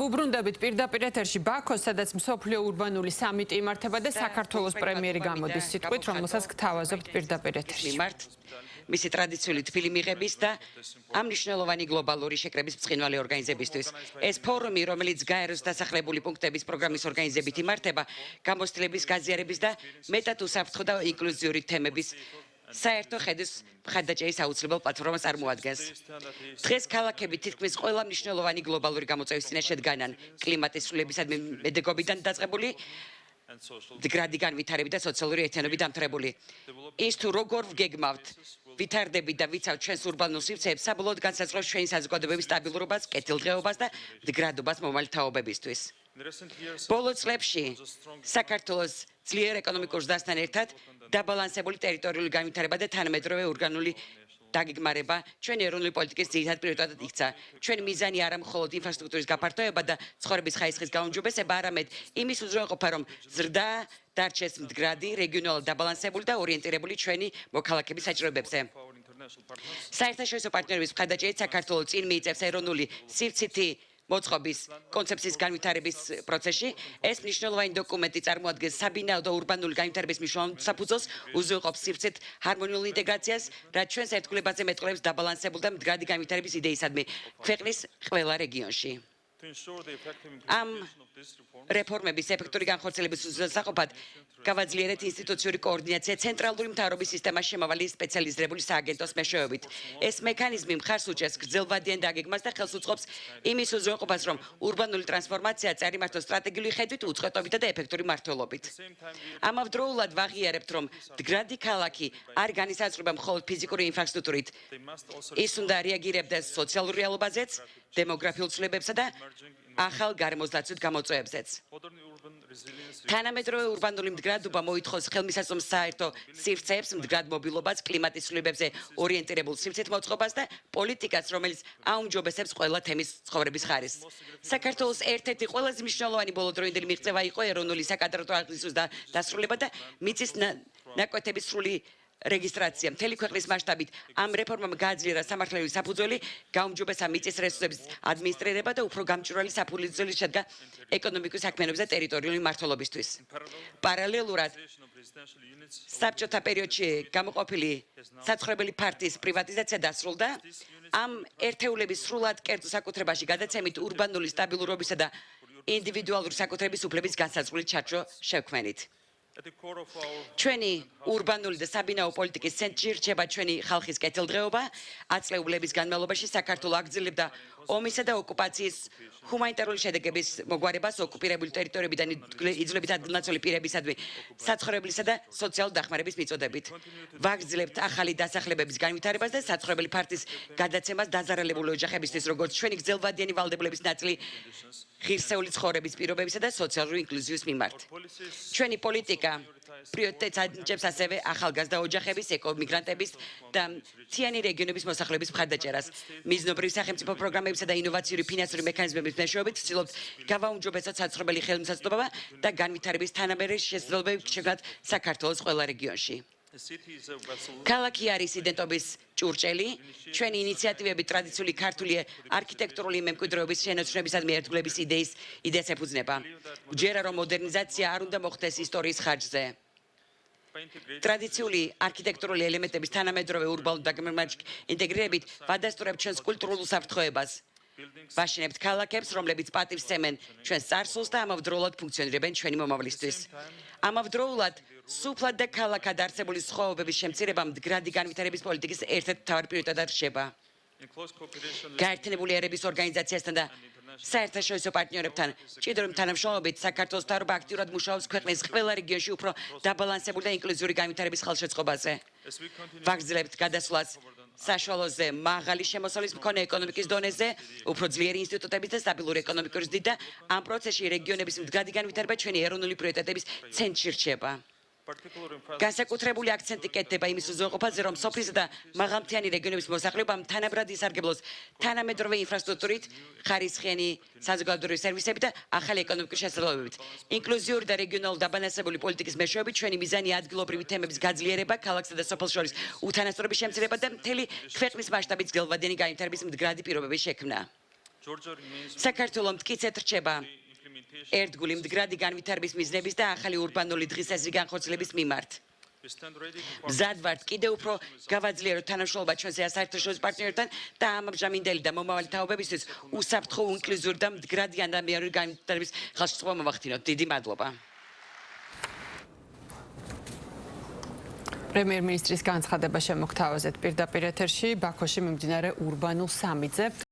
უბრუნდებით პირდაპირ ეთერში ბაქოს, სადაც მსოფლიო ურბანული სამიტი იმართება და საქართველოს პრემიერი გამოდის სიტყვით, რომელსაც გთავაზობთ პირდაპირ ეთერში. მისი ტრადიციული თბილი მიღების და ამ მნიშვნელოვანი გლობალური შეკრების ბრწყინვალე ორგანიზებისთვის. ეს ფორუმი, რომელიც გაეროს დასახლებული პუნქტების პროგრამის ორგანიზებით იმართება, გამოცდილების გაზიარების და მეტად უსაფრთხო და ინკლუზიური თემების საერთო ხედვის მხარდაჭერის აუცილებელ პლატფორმას წარმოადგენს. დღეს ქალაქები თითქმის ყველა მნიშვნელოვანი გლობალური გამოწვევის წინაშე დგანან, კლიმატის ცვლილებისადმი მედეგობიდან დაწყებული, მდგრადი განვითარებით და სოციალური ერთიანობით დამთავრებული. ის თუ როგორ ვგეგმავთ, ვითარდებით და ვიცავთ ჩვენს ურბანულ სივრცეებს, საბოლოოდ განსაზღვრავს ჩვენი საზოგადოებების სტაბილურობას, კეთილდღეობას და მდგრადობას მომავალ თაობებისთვის. ბოლო წლებში საქართველოს ძლიერ ეკონომიკურ ზრდასთან ერთად დაბალანსებული ტერიტორიული განვითარება და თანამედროვე ორგანული დაგეგმარება ჩვენი ეროვნული პოლიტიკის ძირითად პრიორიტეტად იქცა. ჩვენი მიზანი არა მხოლოდ ინფრასტრუქტურის გაფართოება და ცხოვრების ხარისხის გაუმჯობესება, არამედ იმის უზრუნველყოფა, რომ ზრდა დარჩეს მდგრადი, რეგიონულად დაბალანსებული და ორიენტირებული ჩვენი მოქალაქეების საჭიროებებზე. საერთაშორისო პარტნიორების მხარდაჭერით საქართველოს წინ მიიწევს ეროვნული სივრცითი მოწყობის კონცეფციის განვითარების პროცესში. ეს მნიშვნელოვანი დოკუმენტი წარმოადგენს საბინაო და ურბანული განვითარების მნიშვნელოვან საფუძველს, უზრუნველყოფს სივრცეთ ჰარმონიულ ინტეგრაციას, რაც ჩვენს ერთგულებაზე მეტყველებს დაბალანსებული და მდგრადი განვითარების იდეისადმი ქვეყნის ყველა რეგიონში. ამ რეფორმების ეფექტური განხორციელების უზრუნველყოფად გავაძლიერეთ ინსტიტუციური კოორდინაცია ცენტრალური მთავრობის სისტემაში შემავალი სპეციალიზირებული სააგენტოს მეშვეობით. ეს მექანიზმი მხარს უჭერს გრძელვადიან დაგეგმას და ხელს უწყობს იმის უზრუნველყოფას, რომ ურბანული ტრანსფორმაცია წარიმართოს სტრატეგიული ხედვით, უწყლოდობით და ეფექტური მმართველობით. ამავდროულად ვაღიარებთ, რომ მდგრადი ქალაქი არ განისაზღვრება მხოლოდ ფიზიკური ინფრასტრუქტურით. ის უნდა რეაგირებდეს სოციალურ რეალობაზეც, დემოგრაფიულ ცვლილებებსა და ახალ გარემოსდაცვით გამოწვევებზეც. თანამედროვე ურბანული მდგრადობა მოითხოვს ხელმისაწვდომს საერთო სივრცეებს, მდგრად მობილობას, კლიმატის ცვლილებებზე ორიენტირებულ სივრცეთ მოწყობას და პოლიტიკას, რომელიც აუმჯობესებს ყველა თემის ცხოვრების ხარისხს. საქართველოს ერთ-ერთი ყველაზე მნიშვნელოვანი ბოლოდროინდელი მიღწევა იყო ეროვნული საკადროო აღზრდის დასრულება და მიწის ნაკვეთების სრული რეგისტრაცია. მთელი ქვეყნის მასშტაბით ამ რეფორმამ გააძლიერა სამართლიანი საფუძველი, გაუმჯობესა მიწის რესურსების ადმინისტრირება და უფრო გამჭვირვალე საფუძველი შედგა ეკონომიკური საქმიანობის და ტერიტორიული მმართველობისთვის. პარალელურად საბჭოთა პერიოდში გამოყოფილი საცხოვრებელი ფართის პრივატიზაცია დასრულდა. ამ ერთეულების სრულად კერძო საკუთრებაში გადაცემით ურბანული სტაბილურობისა და ინდივიდუალური საკუთრების უფლების განსაზღვრული ჩარჩო შევქმნით. ჩვენი ურბანული და საბინაო პოლიტიკის ცენტრში რჩება ჩვენი ხალხის კეთილდღეობა. აწლეულების განმავლობაში საქართველო აგრძელებდა ომისა და ოკუპაციის ჰუმანიტარული შედეგების მოგვარებას ოკუპირებული ტერიტორიებიდან იძულებით ადგილნაცვალი პირებისადმი საცხოვრებლისა და სოციალური დახმარების მიწოდებით. ვაგრძელებთ ახალი დასახლებების განვითარებას და საცხოვრებელი ფართის გადაცემას დაზარალებული ოჯახებისთვის, როგორც ჩვენი გრძელვადიანი ვალდებულების ნაწილი ღირსეული ცხოვრების პირობებისა და სოციალური ინკლუზიის მიმართ. ჩვენი პოლიტიკა პრიორიტეტს ანიჭებს ასევე ახალგაზრდა ოჯახების, ეკომიგრანტების და მთიანი რეგიონების მოსახლეობის მხარდაჭერას. მიზნობრივი სახელმწიფო პროგრამებისა და ინოვაციური ფინანსური მექანიზმების მეშვეობით ვცდილობთ გავაუმჯობესოთ საცხოვრებელი ხელმისაწვდომობა და განვითარების თანამედროვე შესაძლებლობები შექმნათ საქართველოს ყველა რეგიონში. ქალაქი არის იდენტობის ჭურჭელი. ჩვენი ინიციატივები ტრადიციული ქართული არქიტექტურული მემკვიდრეობის შენარჩუნებისადმი ერთგულების იდეას ეფუძნება. ვჯერა, რომ მოდერნიზაცია არ უნდა მოხდეს ისტორიის ხარჯზე. ტრადიციული არქიტექტურული ელემენტების თანამედროვე ურბანულ დაგეგმარებაში ინტეგრირებით ვადასტურებთ ჩვენს კულტურულ უსაფრთხოებას. ვაშინებთ ქალაქებს, რომლებიც პატივს სცემენ ჩვენს წარსულს და ამავდროულად ფუნქციონირებენ ჩვენი მომავლისთვის. ამავდროულად სუფლად და ქალაქად არსებული სხვაობების შემცირება მდგრადი განვითარების პოლიტიკის ერთ-ერთ მთავარ პრიორიტეტად რჩება. გაერთიანებული ერების ორგანიზაციასთან და საერთაშორისო პარტნიორებთან ჭიდროვანი თანამშრომლობით საქართველოს მთავრობა აქტიურად მუშაობს ქვეყნის ყველა რეგიონში უფრო დაბალანსებული და ინკლუზიური განვითარების ხელშეწყობაზე. ვაგრძელებთ გადასვლას საშუალოზე მაღალი შემოსავლის მქონე ეკონომიკის დონეზე, უფრო ძლიერი ინსტიტუტების და სტაბილური ეკონომიკური ზრდით და ამ პროცესში რეგიონების მდგრადი განვითარება ჩვენი ეროვნული პრიორიტეტების ცენტრში რჩება. განსაკუთრებული აქცენტი კეთდება იმის უზრუნველყოფაზე, რომ სოფლისა და მაღალმთიანი რეგიონების მოსახლეობამ თანაბრად ისარგებლოს თანამედროვე ინფრასტრუქტურით, ხარისხიანი საზოგადოებრივი სერვისებით და ახალი ეკონომიკური შესაძლებლობებით. ინკლუზიური და რეგიონალურ დაბალანსებული პოლიტიკის მეშვეობით ჩვენი მიზანია ადგილობრივი თემების გაძლიერება, ქალაქსა და სოფელს შორის უთანასწორობის შემცირება და მთელი ქვეყნის მასშტაბით გრძელვადიანი განვითარების მდგრადი პირობების შექმნა. საქართველოს მტკიცედ რჩება ერთგული მდგრადი განვითარების მიზნების და ახალი ურბანული დღისაზრი განხორციელების მიმართ. მზად ვართ კიდევ უფრო გავაძლიეროთ თანამშრომლობა ჩვენზე საერთაშორისო პარტნიორებთან და ამჟამინდელი და მომავალი თაობებისთვის უსაფრთხო, ინკლუზიური და მდგრადი ადამიანური განვითარების ხელშეწყობა მოვახდინოთ. დიდი მადლობა. პრემიერ-მინისტრის განცხადება შემოგთავაზეთ პირდაპირ ეთერში ბაქოში მიმდინარე ურბანულ სამიტზე.